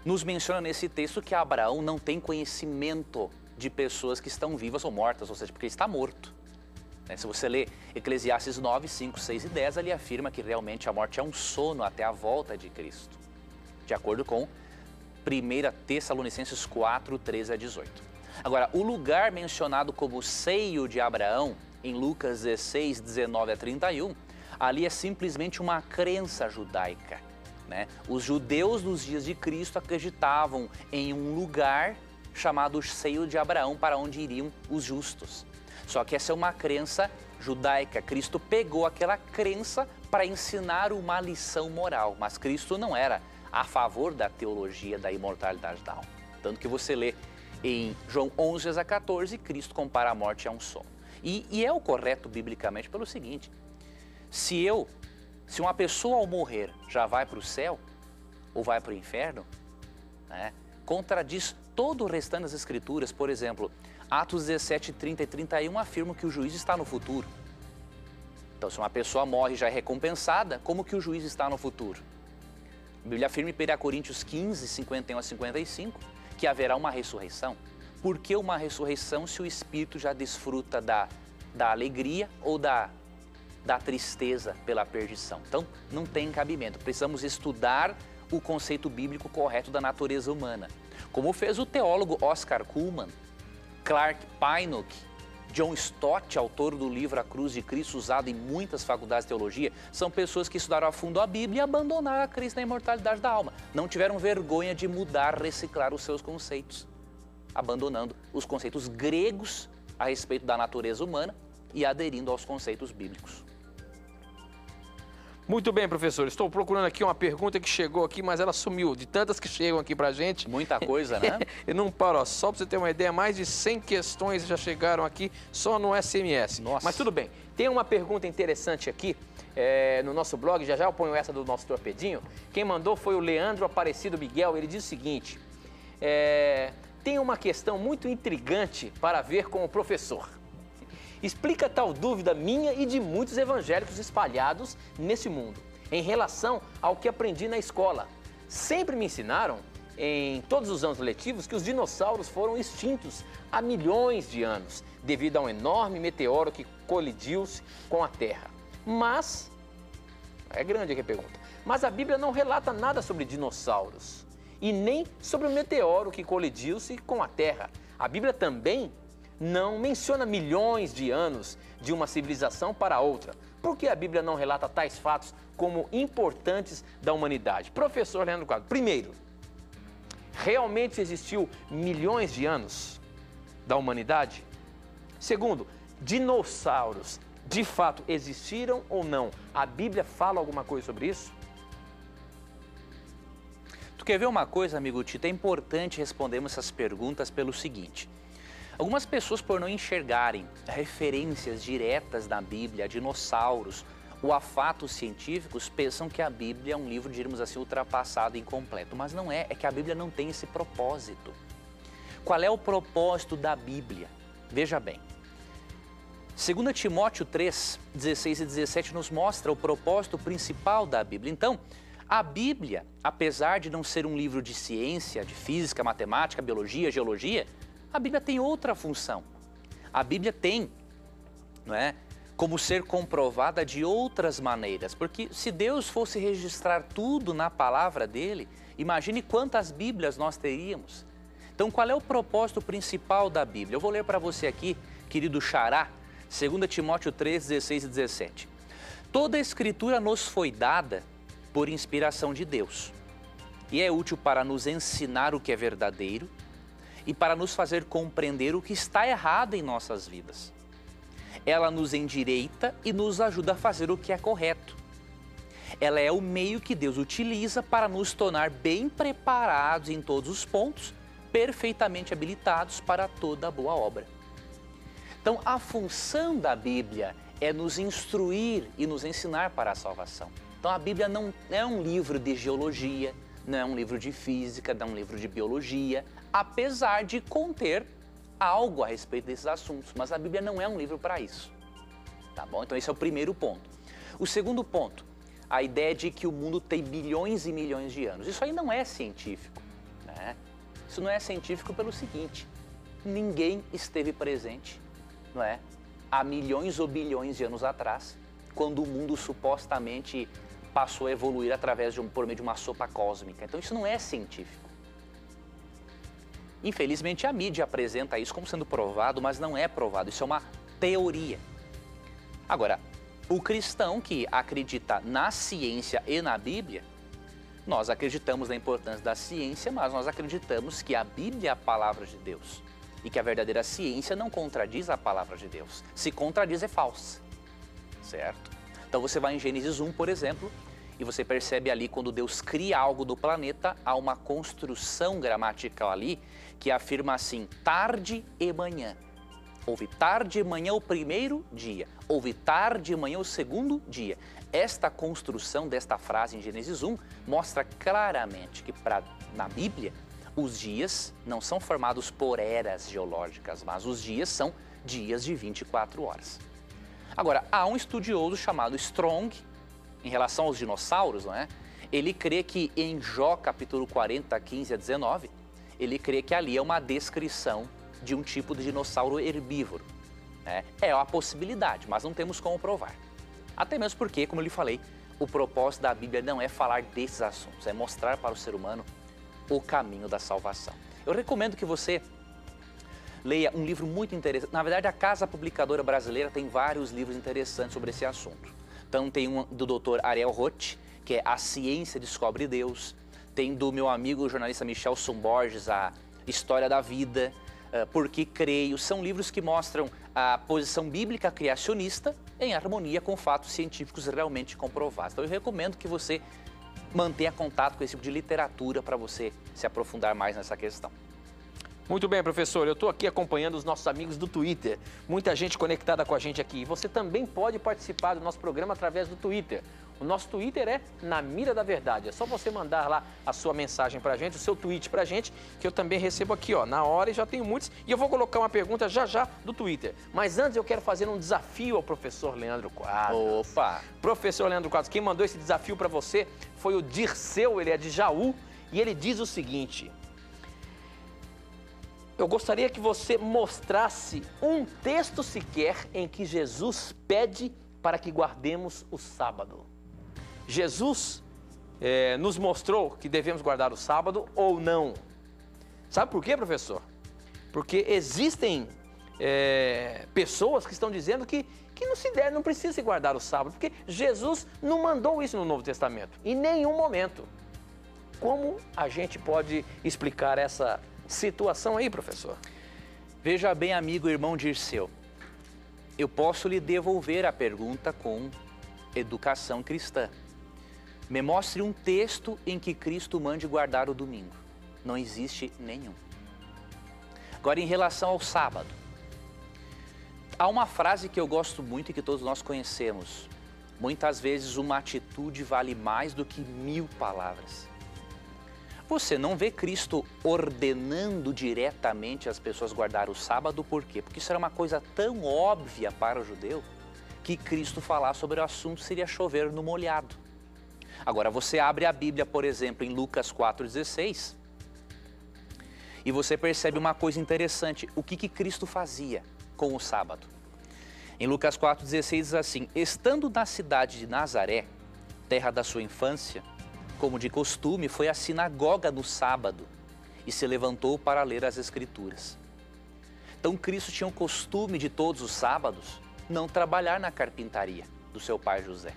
nos menciona nesse texto que Abraão não tem conhecimento de pessoas que estão vivas ou mortas, ou seja, porque ele está morto. Se você ler Eclesiastes 9, 5, 6 e 10, ali afirma que realmente a morte é um sono até a volta de Cristo. De acordo com 1 Tessalonicenses 4, 13 a 18. Agora, o lugar mencionado como seio de Abraão, em Lucas 16, 19 a 31, ali é simplesmente uma crença judaica, né? Os judeus dos dias de Cristo acreditavam em um lugar chamado seio de Abraão, para onde iriam os justos. Só que essa é uma crença judaica. Cristo pegou aquela crença para ensinar uma lição moral, mas Cristo não era a favor da teologia da imortalidade da alma. Tanto que você lê em João 11 a 14, Cristo compara a morte a um sono. E é o correto biblicamente pelo seguinte: se uma pessoa ao morrer já vai para o céu ou vai para o inferno, né, contradiz todo o restante das escrituras. Por exemplo, Atos 17, 30 e 31 afirmam que o juiz está no futuro. Então, se uma pessoa morre e já é recompensada, como que o juiz está no futuro? A Bíblia afirma em 1 Coríntios 15, 51 a 55, que haverá uma ressurreição. Por que uma ressurreição se o espírito já desfruta da alegria ou da tristeza pela perdição? Então, não tem cabimento. Precisamos estudar o conceito bíblico correto da natureza humana. Como fez o teólogo Oscar Cullmann, Clark Pinnock, John Stott, autor do livro A Cruz de Cristo, usado em muitas faculdades de teologia, são pessoas que estudaram a fundo a Bíblia e abandonaram a crença na imortalidade da alma. Não tiveram vergonha de mudar, reciclar os seus conceitos, abandonando os conceitos gregos a respeito da natureza humana e aderindo aos conceitos bíblicos. Muito bem, professor. Estou procurando aqui uma pergunta que chegou aqui, mas ela sumiu. De tantas que chegam aqui pra gente. Muita coisa, né? Eu não paro, ó. Só para você ter uma ideia, mais de 100 questões já chegaram aqui só no SMS. Nossa. Mas tudo bem. Tem uma pergunta interessante aqui no nosso blog. Já eu ponho essa do nosso torpedinho. Quem mandou foi o Leandro Aparecido Miguel. Ele diz o seguinte: tem uma questão muito intrigante para ver com o professor. Explica tal dúvida minha e de muitos evangélicos espalhados nesse mundo, em relação ao que aprendi na escola. Sempre me ensinaram, em todos os anos letivos, que os dinossauros foram extintos há milhões de anos, devido a um enorme meteoro que colidiu-se com a Terra. Mas, é grande aqui a pergunta, mas a Bíblia não relata nada sobre dinossauros, e nem sobre o meteoro que colidiu-se com a Terra. A Bíblia também não menciona milhões de anos de uma civilização para outra. Por que a Bíblia não relata tais fatos como importantes da humanidade? Professor Leandro Quadro, primeiro, realmente existiu milhões de anos da humanidade? Segundo, dinossauros de fato existiram ou não? A Bíblia fala alguma coisa sobre isso? Tu quer ver uma coisa, amigo Tito? É importante respondermos essas perguntas pelo seguinte: algumas pessoas, por não enxergarem referências diretas da Bíblia a dinossauros ou a fatos científicos, pensam que a Bíblia é um livro, diríamos assim, ultrapassado e incompleto. Mas não é, é que a Bíblia não tem esse propósito. Qual é o propósito da Bíblia? Veja bem, 2 Timóteo 3, 16 e 17 nos mostra o propósito principal da Bíblia. Então, a Bíblia, apesar de não ser um livro de ciência, de física, matemática, biologia, geologia, a Bíblia tem outra função. A Bíblia tem, não é, como ser comprovada de outras maneiras. Porque se Deus fosse registrar tudo na palavra dele, imagine quantas Bíblias nós teríamos. Então, qual é o propósito principal da Bíblia? Eu vou ler para você aqui, querido Xará, 2 Timóteo 3, 16 e 17. Toda a Escritura nos foi dada por inspiração de Deus e é útil para nos ensinar o que é verdadeiro e para nos fazer compreender o que está errado em nossas vidas. Ela nos endireita e nos ajuda a fazer o que é correto. Ela é o meio que Deus utiliza para nos tornar bem preparados em todos os pontos, perfeitamente habilitados para toda boa obra. Então, a função da Bíblia é nos instruir e nos ensinar para a salvação. Então, a Bíblia não é um livro de geologia, não é um livro de física, não é um livro de biologia, apesar de conter algo a respeito desses assuntos, mas a Bíblia não é um livro para isso, tá bom? Então esse é o primeiro ponto. O segundo ponto, a ideia de que o mundo tem bilhões e milhões de anos. Isso aí não é científico, né? Isso não é científico pelo seguinte: ninguém esteve presente, não é, há milhões ou bilhões de anos atrás, quando o mundo supostamente passou a evoluir através por meio de uma sopa cósmica. Então isso não é científico. Infelizmente, a mídia apresenta isso como sendo provado, mas não é provado. Isso é uma teoria. Agora, o cristão que acredita na ciência e na Bíblia, nós acreditamos na importância da ciência, mas nós acreditamos que a Bíblia é a palavra de Deus e que a verdadeira ciência não contradiz a palavra de Deus. Se contradiz, é falsa, certo? Então você vai em Gênesis 1, por exemplo, e você percebe ali quando Deus cria algo do planeta, há uma construção gramatical ali que afirma assim, tarde e manhã. Houve tarde e manhã o primeiro dia, houve tarde e manhã o segundo dia. Esta construção desta frase em Gênesis 1 mostra claramente que na Bíblia os dias não são formados por eras geológicas, mas os dias são dias de 24 horas. Agora, há um estudioso chamado Strong, em relação aos dinossauros, não é? Ele crê que em Jó, capítulo 40, 15 a 19, ele crê que ali é uma descrição de um tipo de dinossauro herbívoro. Né? É uma possibilidade, mas não temos como provar. Até mesmo porque, como eu lhe falei, o propósito da Bíblia não é falar desses assuntos, é mostrar para o ser humano o caminho da salvação. Eu recomendo que você leia um livro muito interessante. Na verdade, a Casa Publicadora Brasileira tem vários livros interessantes sobre esse assunto. Então tem um do Dr. Ariel Roth, que é A Ciência Descobre Deus. Tem do meu amigo jornalista Michelson Borges, A História da Vida, Por que Creio. São livros que mostram a posição bíblica criacionista em harmonia com fatos científicos realmente comprovados. Então eu recomendo que você mantenha contato com esse tipo de literatura para você se aprofundar mais nessa questão. Muito bem, professor. Eu estou aqui acompanhando os nossos amigos do Twitter. Muita gente conectada com a gente aqui. E você também pode participar do nosso programa através do Twitter. O nosso Twitter é Na Mira da Verdade. É só você mandar lá a sua mensagem pra gente, o seu tweet pra gente, que eu também recebo aqui, ó, na hora, e já tenho muitos. E eu vou colocar uma pergunta já do Twitter. Mas antes eu quero fazer um desafio ao professor Leandro Quadros. Opa! Professor Leandro Quadros, quem mandou esse desafio pra você foi o Dirceu, ele é de Jaú, e ele diz o seguinte: eu gostaria que você mostrasse um texto sequer em que Jesus pede para que guardemos o sábado. Jesus nos mostrou que devemos guardar o sábado ou não. Sabe por quê, professor? Porque existem pessoas que estão dizendo que não precisa se guardar o sábado, porque Jesus não mandou isso no Novo Testamento, em nenhum momento. Como a gente pode explicar essa situação aí, professor? Veja bem, amigo e irmão Dirceu, eu posso lhe devolver a pergunta com educação cristã. Me mostre um texto em que Cristo mande guardar o domingo. Não existe nenhum. Agora, em relação ao sábado, há uma frase que eu gosto muito e que todos nós conhecemos. Muitas vezes uma atitude vale mais do que 1000 palavras. Você não vê Cristo ordenando diretamente as pessoas guardar o sábado, por quê? Porque isso era uma coisa tão óbvia para o judeu que Cristo falar sobre o assunto seria chover no molhado. Agora, você abre a Bíblia, por exemplo, em Lucas 4,16 e você percebe uma coisa interessante. O que Cristo fazia com o sábado? Em Lucas 4,16 diz assim: estando na cidade de Nazaré, terra da sua infância, como de costume, foi à sinagoga no sábado e se levantou para ler as Escrituras. Então, Cristo tinha o costume de todos os sábados não trabalhar na carpintaria do seu pai José.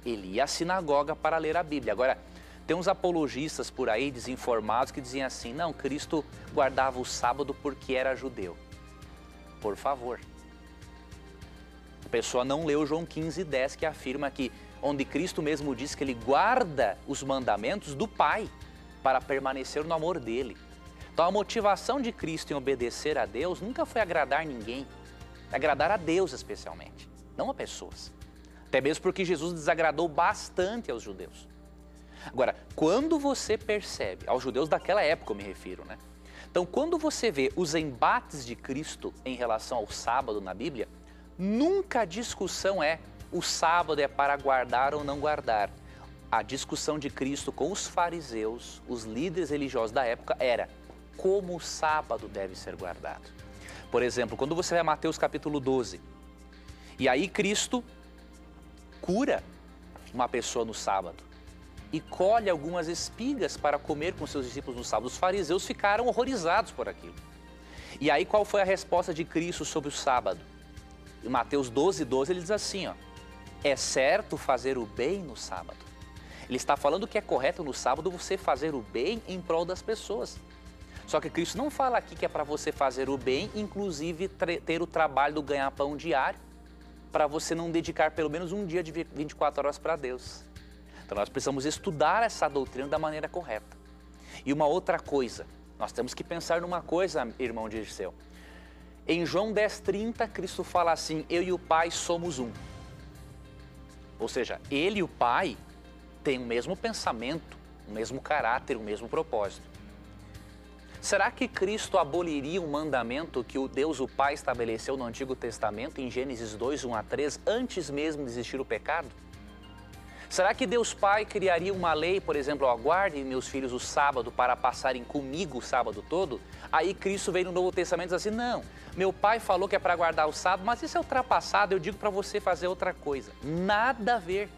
Ele ia à sinagoga para ler a Bíblia. Agora, tem uns apologistas por aí desinformados que diziam assim: não, Cristo guardava o sábado porque era judeu. Por favor. A pessoa não leu João 15:10, que afirma que onde Cristo mesmo diz que ele guarda os mandamentos do Pai para permanecer no amor dele. Então a motivação de Cristo em obedecer a Deus nunca foi agradar ninguém, agradar a Deus especialmente, não a pessoas. Até mesmo porque Jesus desagradou bastante aos judeus. Agora, quando você percebe, aos judeus daquela época eu me refiro, né? Então quando você vê os embates de Cristo em relação ao sábado na Bíblia, nunca a discussão é o sábado é para guardar ou não guardar. A discussão de Cristo com os fariseus, os líderes religiosos da época, era como o sábado deve ser guardado. Por exemplo, quando você vai a Mateus capítulo 12, e aí Cristo cura uma pessoa no sábado. e colhe algumas espigas para comer com seus discípulos no sábado. Os fariseus ficaram horrorizados por aquilo. E aí qual foi a resposta de Cristo sobre o sábado? Em Mateus 12:12 ele diz assim, ó, é certo fazer o bem no sábado. Ele está falando que é correto no sábado você fazer o bem em prol das pessoas. Só que Cristo não fala aqui que é para você fazer o bem, inclusive ter o trabalho do ganha-pão diário, para você não dedicar pelo menos um dia de 24 horas para Deus. Então nós precisamos estudar essa doutrina da maneira correta. E uma outra coisa, nós temos que pensar numa coisa, irmão Dirceu. Em João 10:30, Cristo fala assim, eu e o Pai somos um. Ou seja, ele e o Pai têm o mesmo pensamento, o mesmo caráter, o mesmo propósito. Será que Cristo aboliria um mandamento que o Deus, o Pai, estabeleceu no Antigo Testamento, em Gênesis 2:1-3, antes mesmo de existir o pecado? Será que Deus Pai criaria uma lei, por exemplo, aguardem meus filhos o sábado para passarem comigo o sábado todo? Aí Cristo veio no Novo Testamento e diz assim, não, meu Pai falou que é para guardar o sábado, mas isso é ultrapassado, eu digo para você fazer outra coisa. Nada a ver,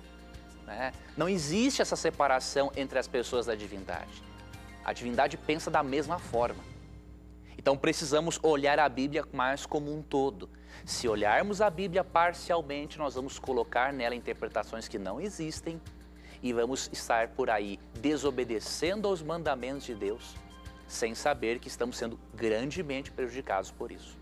né? Não existe essa separação entre as pessoas da divindade. A divindade pensa da mesma forma. Então precisamos olhar a Bíblia mais como um todo. Se olharmos a Bíblia parcialmente, nós vamos colocar nela interpretações que não existem e vamos estar por aí desobedecendo aos mandamentos de Deus, sem saber que estamos sendo grandemente prejudicados por isso.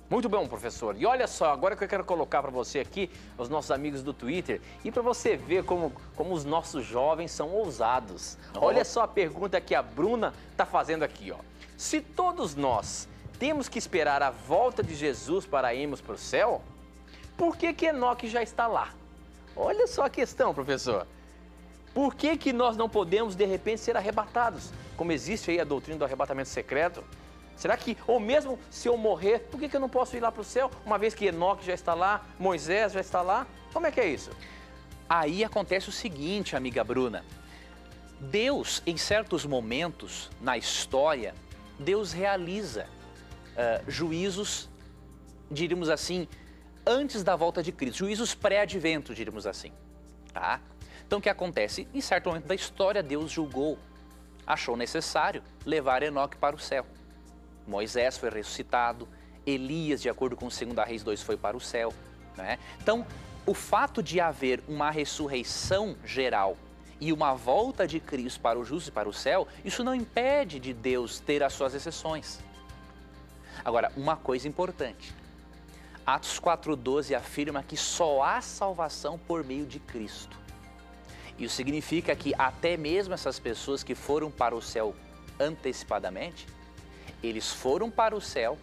Muito bom, professor. E olha só, agora que eu quero colocar para você aqui, os nossos amigos do Twitter, e para você ver como os nossos jovens são ousados. Olha só a pergunta que a Bruna está fazendo aqui, ó. Se todos nós temos que esperar a volta de Jesus para irmos para o céu, por que Enoque já está lá? Olha só a questão, professor. Por que nós não podemos, de repente, ser arrebatados? Como existe aí a doutrina do arrebatamento secreto? Será que, ou mesmo se eu morrer, por que eu não posso ir lá para o céu, uma vez que Enoque já está lá, Moisés já está lá? Como é que é isso? Aí acontece o seguinte, amiga Bruna. Deus, em certos momentos na história, Deus realiza juízos, diríamos assim, antes da volta de Cristo. Juízos pré-advento, diríamos assim. Tá? Então o que acontece? Em certo momento da história, Deus julgou, achou necessário levar Enoque para o céu. Moisés foi ressuscitado, Elias, de acordo com 2 Reis 2, foi para o céu. Né? Então, o fato de haver uma ressurreição geral e uma volta de Cristo para o justo e para o céu, isso não impede de Deus ter as suas exceções. Agora, uma coisa importante. Atos 4:12 afirma que só há salvação por meio de Cristo. Isso significa que até mesmo essas pessoas que foram para o céu antecipadamente, eles foram para o céu,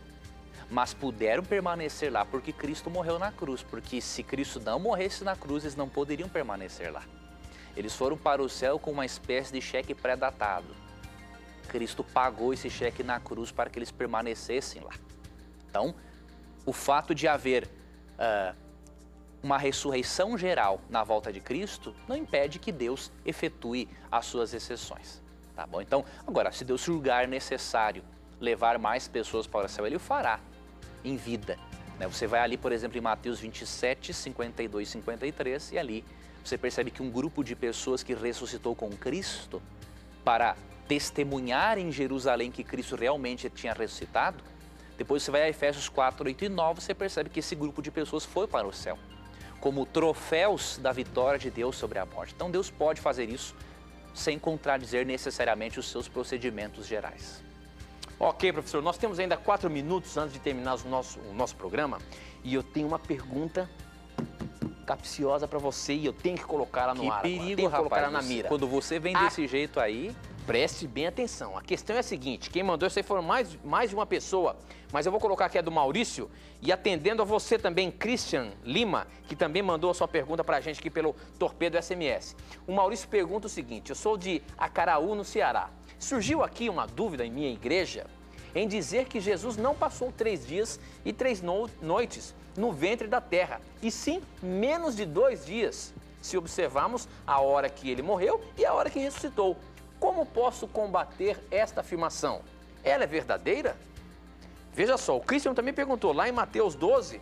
mas puderam permanecer lá porque Cristo morreu na cruz. Porque se Cristo não morresse na cruz, eles não poderiam permanecer lá. Eles foram para o céu com uma espécie de cheque pré-datado. Cristo pagou esse cheque na cruz para que eles permanecessem lá. Então, o fato de haver uma ressurreição geral na volta de Cristo não impede que Deus efetue as suas exceções. Tá bom? Então, agora, se Deus julgar necessário levar mais pessoas para o céu, Ele o fará em vida. Né? Você vai ali, por exemplo, em Mateus 27, 52 e 53, e ali você percebe que um grupo de pessoas que ressuscitou com Cristo para testemunhar em Jerusalém que Cristo realmente tinha ressuscitado, depois você vai a Efésios 4, 8 e 9, você percebe que esse grupo de pessoas foi para o céu, como troféus da vitória de Deus sobre a morte. Então Deus pode fazer isso sem contradizer necessariamente os seus procedimentos gerais. Ok, professor, nós temos ainda 4 minutos antes de terminar o nosso programa e eu tenho uma pergunta capciosa para você e eu tenho que colocá-la no ar. Que perigo, agora. Tenho que rapaz, colocar na mira. Quando você vem desse jeito aí... Preste bem atenção. A questão é a seguinte, quem mandou isso aí foram mais de uma pessoa, mas eu vou colocar aqui a do Maurício e atendendo a você também, Christian Lima, que também mandou a sua pergunta para a gente aqui pelo Torpedo SMS. O Maurício pergunta o seguinte, eu sou de Acaraú, no Ceará. Surgiu aqui uma dúvida em minha igreja em dizer que Jesus não passou 3 dias e 3 noites no ventre da terra, e sim menos de 2 dias, se observarmos a hora que ele morreu e a hora que ressuscitou. Como posso combater esta afirmação? Ela é verdadeira? Veja só, o Christian também perguntou, lá em Mateus 12,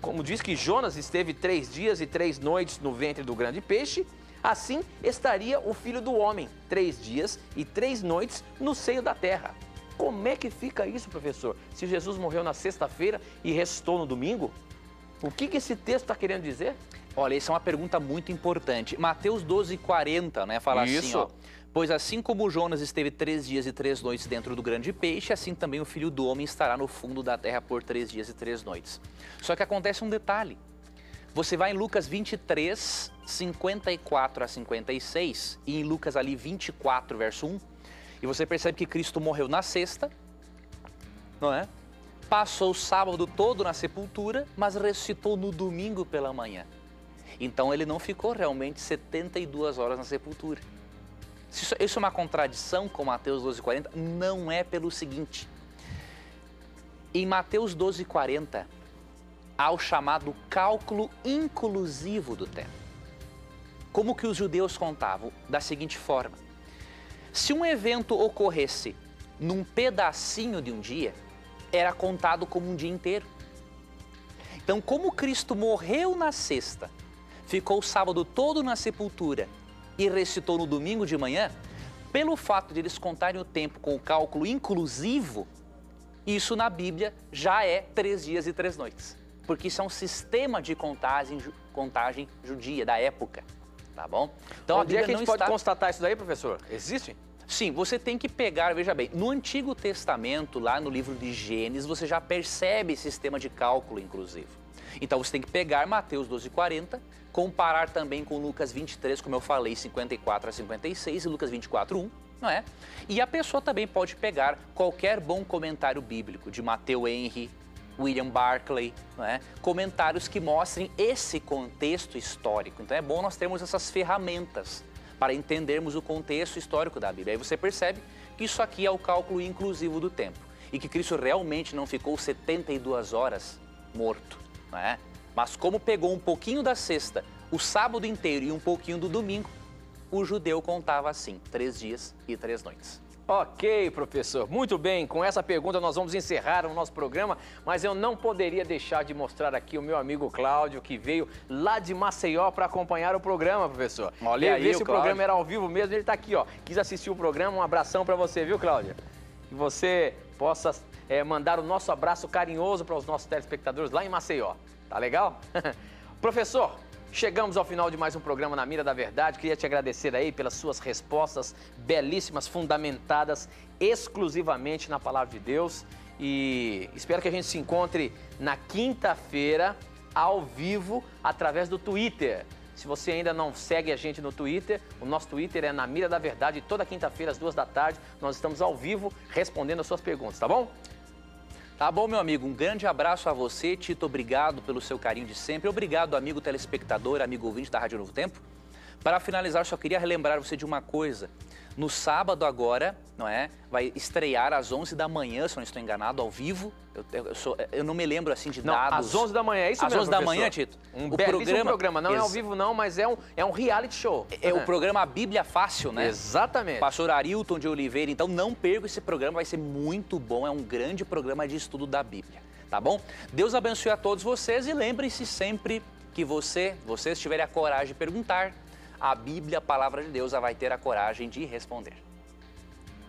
como diz que Jonas esteve 3 dias e 3 noites no ventre do grande peixe, Assim estaria o Filho do Homem, 3 dias e 3 noites no seio da terra. Como é que fica isso, professor? Se Jesus morreu na sexta-feira e ressuscitou no domingo? O que esse texto está querendo dizer? Olha, essa é uma pergunta muito importante. Mateus 12:40, né, fala assim, ó. Pois assim como Jonas esteve 3 dias e 3 noites dentro do grande peixe, assim também o Filho do Homem estará no fundo da terra por 3 dias e 3 noites. Só que acontece um detalhe. Você vai em Lucas 23, 54 a 56, e em Lucas ali 24, verso 1, e você percebe que Cristo morreu na sexta, não é? Passou o sábado todo na sepultura, mas ressuscitou no domingo pela manhã. Então ele não ficou realmente 72 horas na sepultura. Isso é uma contradição com Mateus 12:40? Não é, pelo seguinte. Em Mateus 12:40, há o chamado cálculo inclusivo do tempo. Como que os judeus contavam? Da seguinte forma. Se um evento ocorresse num pedacinho de um dia, era contado como um dia inteiro. Então, como Cristo morreu na sexta, ficou o sábado todo na sepultura e ressuscitou no domingo de manhã, pelo fato de eles contarem o tempo com o cálculo inclusivo, isso na Bíblia já é 3 dias e 3 noites. Porque isso é um sistema de contagem judia da época, tá bom? Então, onde é que a gente pode constatar isso daí, professor? Existe? Sim, você tem que pegar, veja bem, no Antigo Testamento, lá no livro de Gênesis, você já percebe esse sistema de cálculo inclusivo. Então você tem que pegar Mateus 12:40, comparar também com Lucas 23, como eu falei, 54 a 56 e Lucas 24:1, não é? E a pessoa também pode pegar qualquer bom comentário bíblico de Matthew Henry, William Barclay, não é? Comentários que mostrem esse contexto histórico. Então é bom nós termos essas ferramentas para entendermos o contexto histórico da Bíblia. Aí você percebe que isso aqui é o cálculo inclusivo do tempo e que Cristo realmente não ficou 72 horas morto, não é? Mas como pegou um pouquinho da sexta, o sábado inteiro e um pouquinho do domingo, o judeu contava assim, 3 dias e 3 noites. Ok, professor. Muito bem, com essa pergunta nós vamos encerrar o nosso programa, mas eu não poderia deixar de mostrar aqui o meu amigo Cláudio, que veio lá de Maceió para acompanhar o programa, professor. Olha aí, ver se o programa era ao vivo mesmo, ele está aqui, ó. Quis assistir o programa, um abração para você, viu, Cláudio? Que você possa mandar o nosso abraço carinhoso para os nossos telespectadores lá em Maceió. Tá legal? Professor, chegamos ao final de mais um programa Na Mira da Verdade. Queria te agradecer aí pelas suas respostas belíssimas, fundamentadas exclusivamente na Palavra de Deus. E espero que a gente se encontre na quinta-feira, ao vivo, através do Twitter. Se você ainda não segue a gente no Twitter, o nosso Twitter é Na Mira da Verdade. Toda quinta-feira, às 2 da tarde, nós estamos ao vivo respondendo as suas perguntas, tá bom? Tá bom, meu amigo, um grande abraço a você, Tito, obrigado pelo seu carinho de sempre, obrigado, amigo telespectador, amigo ouvinte da Rádio Novo Tempo. Para finalizar, eu só queria relembrar você de uma coisa. No sábado agora, não é? Vai estrear às 11 da manhã, se eu não estou enganado, ao vivo. Eu não me lembro assim de dados. Às 11 da manhã, é isso mesmo, Às 11 da manhã, Tito. Um belíssimo programa, não é ao vivo não, mas é um reality show. É o programa A Bíblia Fácil, né? Exatamente. Pastor Arilton de Oliveira, então não perca esse programa, vai ser muito bom, é um grande programa de estudo da Bíblia, tá bom? Deus abençoe a todos vocês e lembre-se sempre que vocês tiverem a coragem de perguntar, a Bíblia, a Palavra de Deus, vai ter a coragem de responder.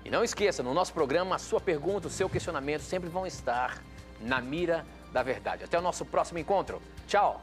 E não esqueça, no nosso programa, a sua pergunta, o seu questionamento sempre vão estar na mira da verdade. Até o nosso próximo encontro. Tchau!